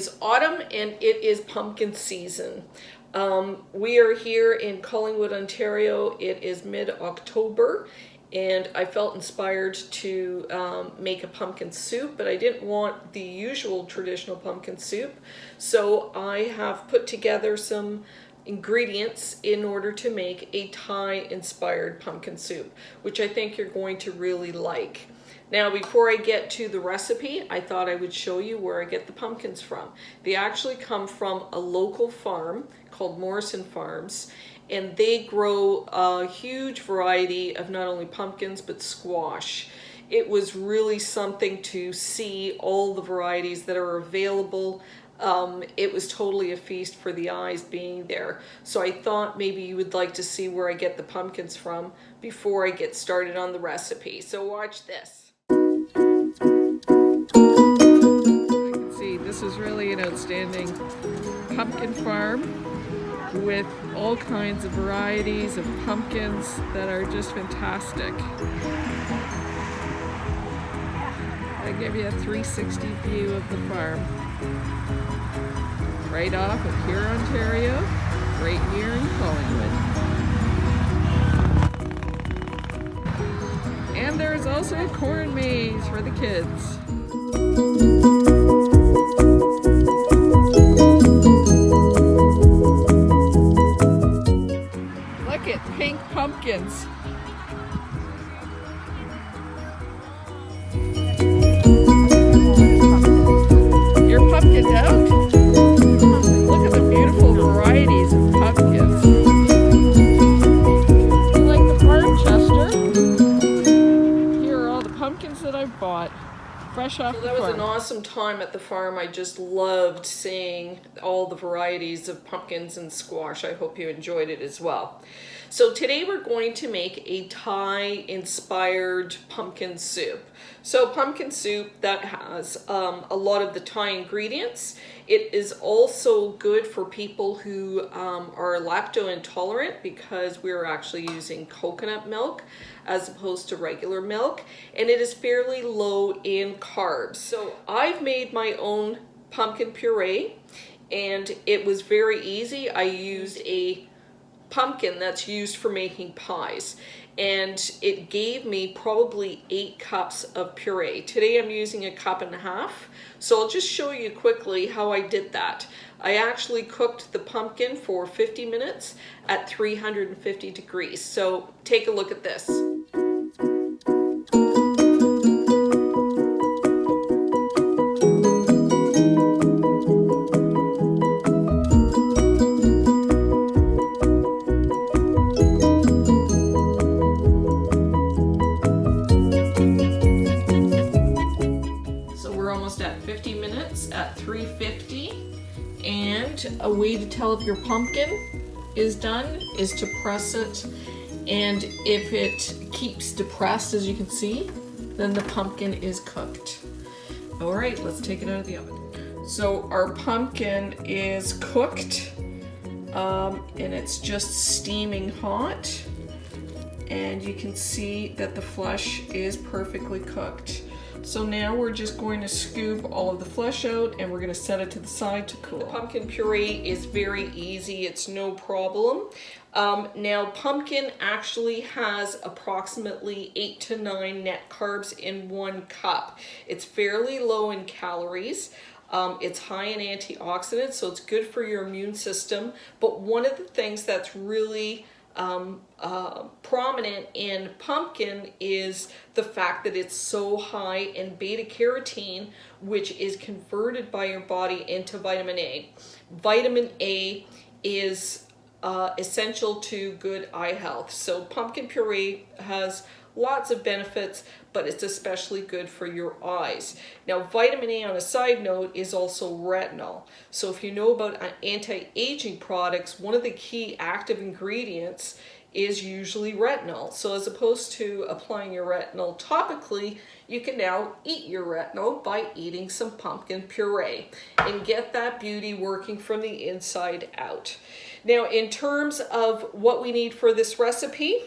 is autumn and it is pumpkin season. We are here in Collingwood, Ontario. It is mid-October, and I felt inspired to make a pumpkin soup, but I didn't want the usual traditional pumpkin soup. So I have put together some ingredients in order to make a Thai-inspired pumpkin soup, which I think you're going to really like. Now, before I get to the recipe, I thought I would show you where I get the pumpkins from. They actually come from a local farm called Morrison Farms, and they grow a huge variety of not only pumpkins, but squash. It was really something to see all the varieties that are available. It was totally a feast for the eyes being there. So I thought maybe you would like to see where I get the pumpkins from before I get started on the recipe. So watch this. This is really an outstanding pumpkin farm with all kinds of varieties of pumpkins that are just fantastic. I give you a 360 view of the farm. Right off of here, Ontario, right here in Collingwood. And there's also a corn maze for the kids. Pink pumpkins. Your pumpkin out? Look at the beautiful varieties of pumpkins. You like the farm, Chester? Here are all the pumpkins that I bought. Fresh off the farm. That was an awesome time at the farm. I just loved seeing all the varieties of pumpkins and squash. I hope you enjoyed it as well. So today we're going to make a Thai-inspired pumpkin soup. So pumpkin soup that has a lot of the Thai ingredients. It is also good for people who are lactose intolerant because we're actually using coconut milk as opposed to regular milk, and it is fairly low in carbs. So I've made my own pumpkin puree, and it was very easy. I used a pumpkin that's used for making pies, and it gave me probably 8 cups of puree. Today I'm using 1.5 cups, so I'll just show you quickly how I did that. I actually cooked the pumpkin for 50 minutes at 350 degrees. So take a look at this. At 50 minutes at 350, and a way to tell if your pumpkin is done is to press it, and if it keeps depressed, as you can see, then the pumpkin is cooked. All right, let's take it out of the oven. So our pumpkin is cooked, and it's just steaming hot, and you can see that the flesh is perfectly cooked. So now we're just going to scoop all of the flesh out, and we're going to set it to the side to cool. The pumpkin puree is very easy. It's no problem. Now pumpkin actually has approximately 8 to 9 net carbs in 1 cup. It's fairly low in calories. It's high in antioxidants, so it's good for your immune system. But one of the things that's really prominent in pumpkin is the fact that it's so high in beta carotene, which is converted by your body into vitamin A. Vitamin A is essential to good eye health. So pumpkin puree has lots of benefits, but it's especially good for your eyes. Now, vitamin A, on a side note, is also retinol. So if you know about anti-aging products, one of the key active ingredients is usually retinol. So as opposed to applying your retinol topically, you can now eat your retinol by eating some pumpkin puree and get that beauty working from the inside out. Now, in terms of what we need for this recipe,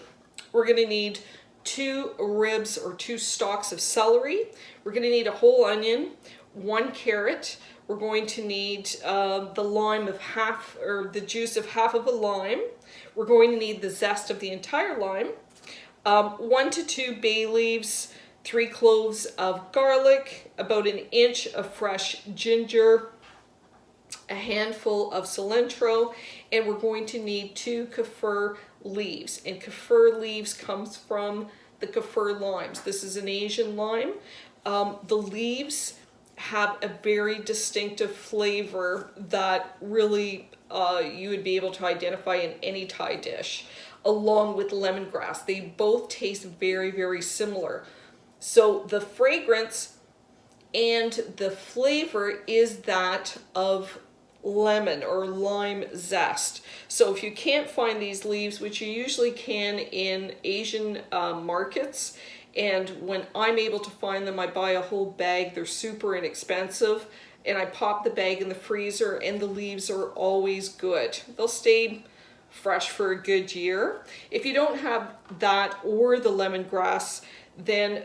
we're going to need 2 ribs or 2 stalks of celery. We're going to need a whole onion, 1 carrot. We're going to need the lime of half, or the juice of half of a lime. We're going to need the zest of the entire lime, 1 to 2 bay leaves, 3 cloves of garlic, about an inch of fresh ginger, a handful of cilantro, and we're going to need 2 kaffir leaves. And kaffir leaves comes from the kaffir limes. This is an Asian lime. The leaves have a very distinctive flavor that really you would be able to identify in any Thai dish, along with lemongrass. They both taste very, very similar. So the fragrance and the flavor is that of lemon or lime zest. So if you can't find these leaves, which you usually can in Asian markets, and when I'm able to find them, I buy a whole bag. They're super inexpensive, and I pop the bag in the freezer, and the leaves are always good. They'll stay fresh for a good year. If you don't have that or the lemongrass, then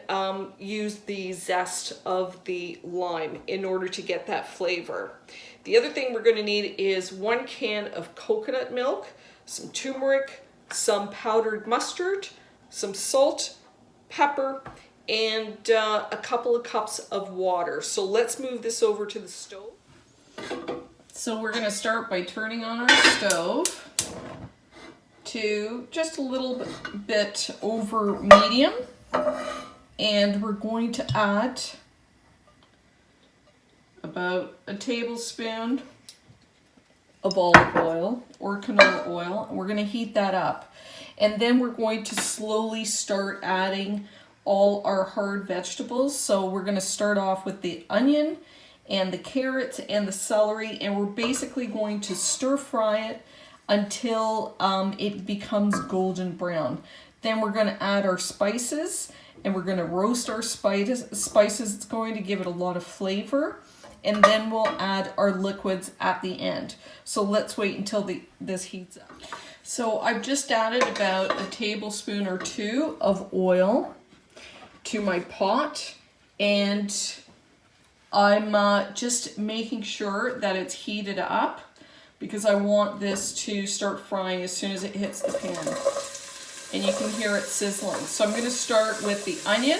use the zest of the lime in order to get that flavor. The other thing we're going to need is 1 can of coconut milk, some turmeric, some powdered mustard, some salt, pepper, and a couple of cups of water. So let's move this over to the stove. So we're going to start by turning on our stove to just a little bit over medium, and we're going to add about a tablespoon of olive oil or canola oil, and we're going to heat that up. And then we're going to slowly start adding all our hard vegetables. So we're going to start off with the onion and the carrots and the celery, and we're basically going to stir fry it until it becomes golden brown. Then we're going to add our spices, and we're going to roast our spices. It's going to give it a lot of flavor. And then we'll add our liquids at the end. So let's wait until this heats up. So I've just added about a tablespoon or 2 of oil to my pot, and I'm just making sure that it's heated up because I want this to start frying as soon as it hits the pan. And you can hear it sizzling. So I'm going to start with the onion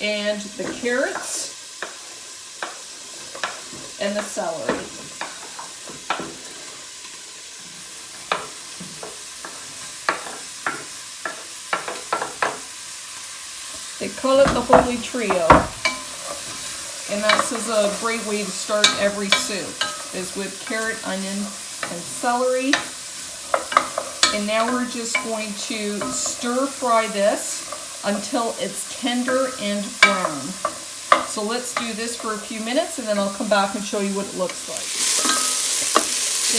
and the carrots and the celery. They call it the holy trio, and that's a great way to start every soup, is with carrot, onion, and celery. And now we're just going to stir fry this until it's tender and brown. So let's do this for a few minutes, and then I'll come back and show you what it looks like.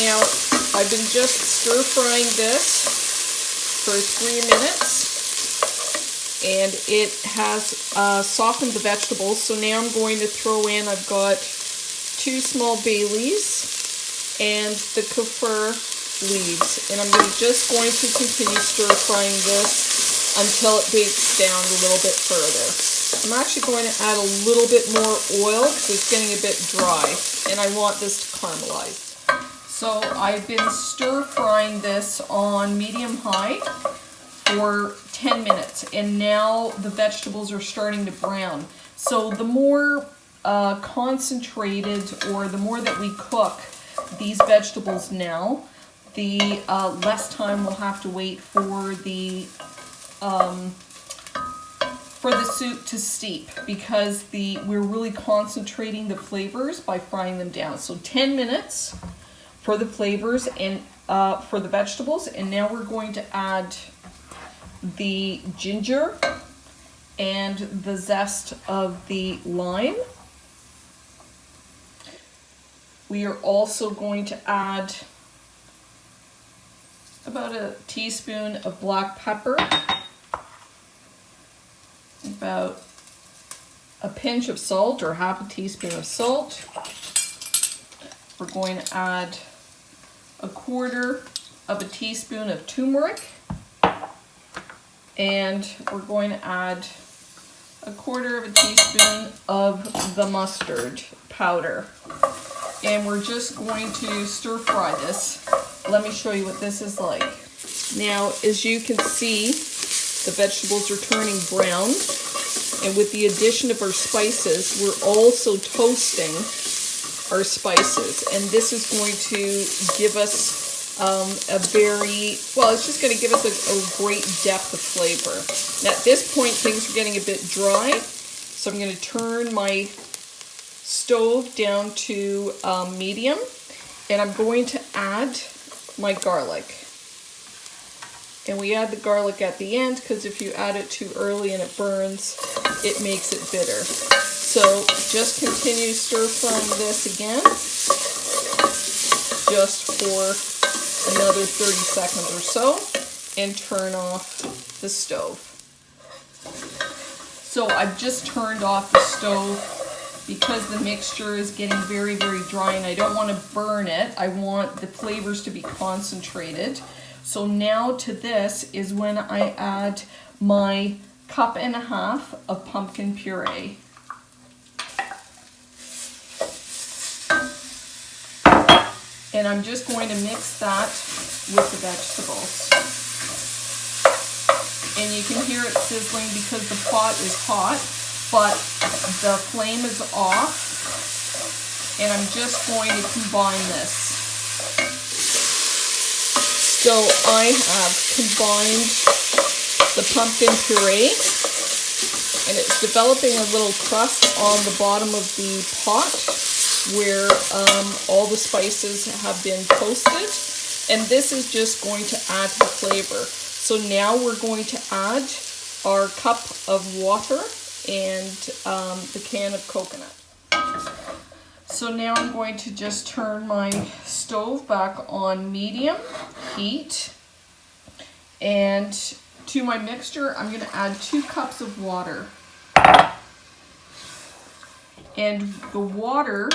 Now, I've been just stir frying this for 3 minutes, and it has softened the vegetables. So now I'm going to throw in, I've got 2 small bay leaves and the kaffir leaves. And I'm just going to continue stir frying this until it bakes down a little bit further. I'm actually going to add a little bit more oil because it's getting a bit dry, and I want this to caramelize. So I've been stir frying this on medium-high for 10 minutes, and now the vegetables are starting to brown. So the more concentrated, or the more that we cook these vegetables now, the less time we'll have to wait for the soup to steep, because we're really concentrating the flavors by frying them down. So 10 minutes for the flavors and for the vegetables, and now we're going to add the ginger and the zest of the lime. We are also going to add about a teaspoon of black pepper, about a pinch of salt or half a teaspoon of salt. We're going to add a quarter of a teaspoon of turmeric, and we're going to add a quarter of a teaspoon of the mustard. powder. And we're just going to stir fry this. Let me show you what this is like. Now, as you can see, the vegetables are turning brown. And with the addition of our spices, we're also toasting our spices. And this is going to give us it's just going to give us a great depth of flavor. Now at this point, things are getting a bit dry. So I'm going to turn my stove down to medium. And I'm going to add my garlic. And we add the garlic at the end because if you add it too early and it burns, it makes it bitter. So just continue stir frying this again, just for another 30 seconds or so, and turn off the stove. So I've just turned off the stove because the mixture is getting very, very dry and I don't want to burn it. I want the flavors to be concentrated. So now to this is when I add my 1.5 cups of pumpkin puree. And I'm just going to mix that with the vegetables. And you can hear it sizzling because the pot is hot, but the flame is off. And I'm just going to combine this. So I have combined the pumpkin puree, and it's developing a little crust on the bottom of the pot where all the spices have been toasted, and this is just going to add to the flavor. So now we're going to add our cup of water and the can of coconut. So now I'm going to just turn my stove back on medium heat, and to my mixture I'm going to add 2 cups of water. And the water,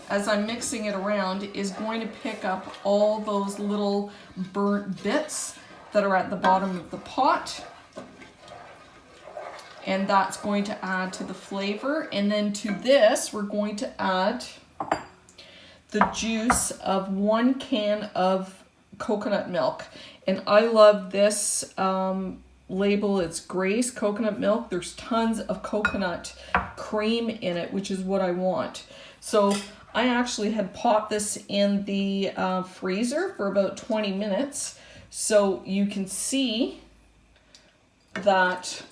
as I'm mixing it around, is going to pick up all those little burnt bits that are at the bottom of the pot. And that's going to add to the flavor. And then to this, we're going to add the juice of 1 can of coconut milk. And I love this label. It's Grace coconut milk. There's tons of coconut cream in it, which is what I want. So I actually had popped this in the freezer for about 20 minutes. So you can see that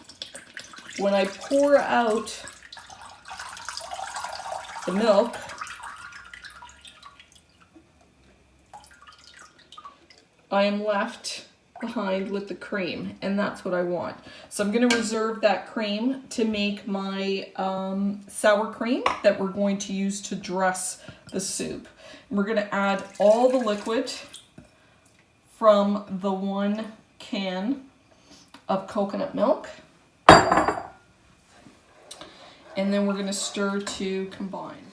when I pour out the milk, I am left behind with the cream, and that's what I want. So I'm going to reserve that cream to make my sour cream that we're going to use to dress the soup. And we're going to add all the liquid from the 1 can of coconut milk. And then we're going to stir to combine.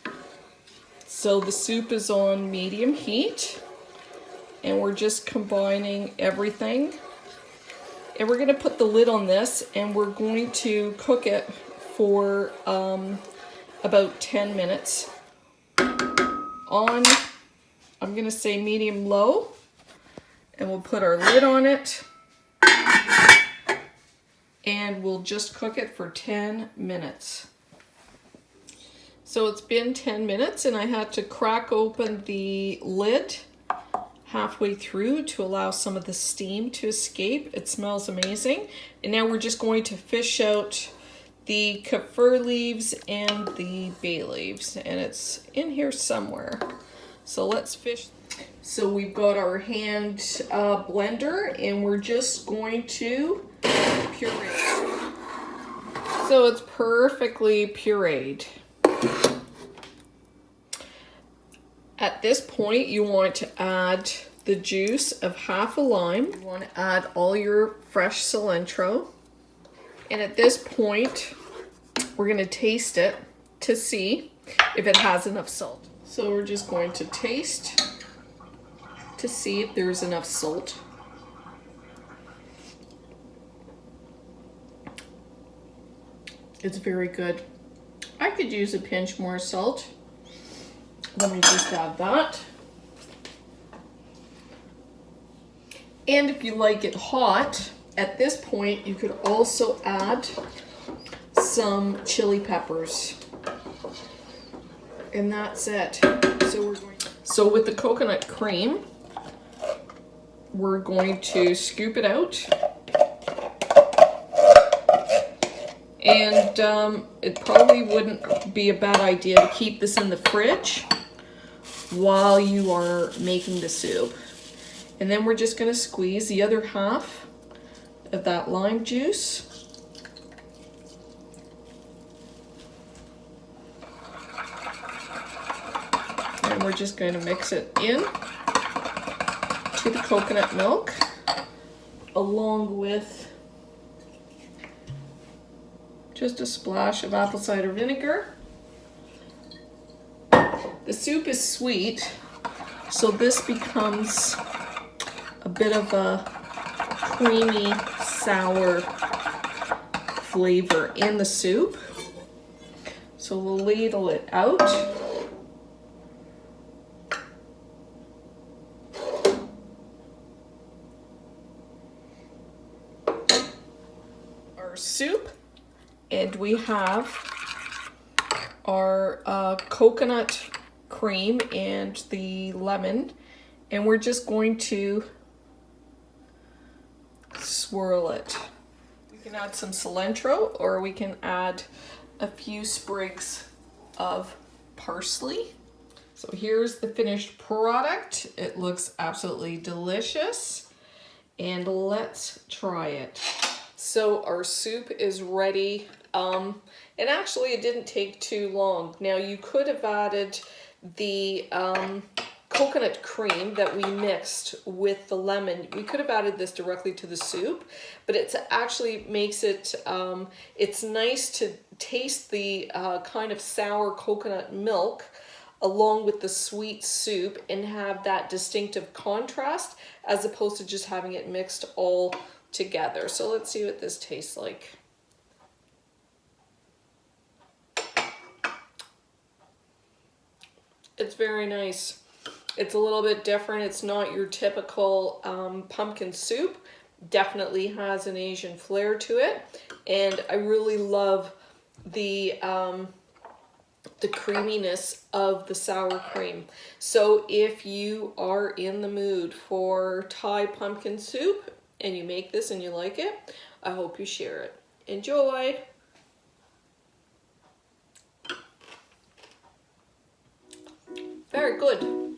So the soup is on medium heat, and we're just combining everything. And we're going to put the lid on this, and we're going to cook it for about 10 minutes on, I'm going to say medium low, and we'll put our lid on it, and we'll just cook it for 10 minutes. So it's been 10 minutes, and I had to crack open the lid halfway through to allow some of the steam to escape. It smells amazing. And now we're just going to fish out the kaffir leaves and the bay leaves, and it's in here somewhere. So let's fish. So we've got our hand blender, and we're just going to puree. So it's perfectly pureed. At this point, you want to add the juice of half a lime. You want to add all your fresh cilantro. And at this point, we're going to taste it to see if it has enough salt. So we're just going to taste to see if there's enough salt. It's very good. I could use a pinch more salt. Let me just add that. And if you like it hot, at this point you could also add some chili peppers. And that's it. So with the coconut cream, we're going to scoop it out. And it probably wouldn't be a bad idea to keep this in the fridge while you are making the soup. And then we're just going to squeeze the other half of that lime juice. And we're just going to mix it in to the coconut milk along with just a splash of apple cider vinegar. The soup is sweet, so this becomes a bit of a creamy, sour flavor in the soup. So we'll ladle it out. Our soup, and we have our coconut cream and the lemon, and we're just going to swirl it. We can add some cilantro, or we can add a few sprigs of parsley. So here's the finished product. It looks absolutely delicious, and let's try it. So our soup is ready, and actually it didn't take too long. Now you could have added the coconut cream that we mixed with the lemon. We could have added this directly to the soup, but it actually makes it, it's nice to taste the kind of sour coconut milk along with the sweet soup and have that distinctive contrast as opposed to just having it mixed all together. So let's see what this tastes like. It's very nice. It's a little bit different. It's not your typical pumpkin soup. Definitely has an Asian flair to it. And I really love the creaminess of the sour cream. So if you are in the mood for Thai pumpkin soup and you make this and you like it, I hope you share it. Enjoy! Very good.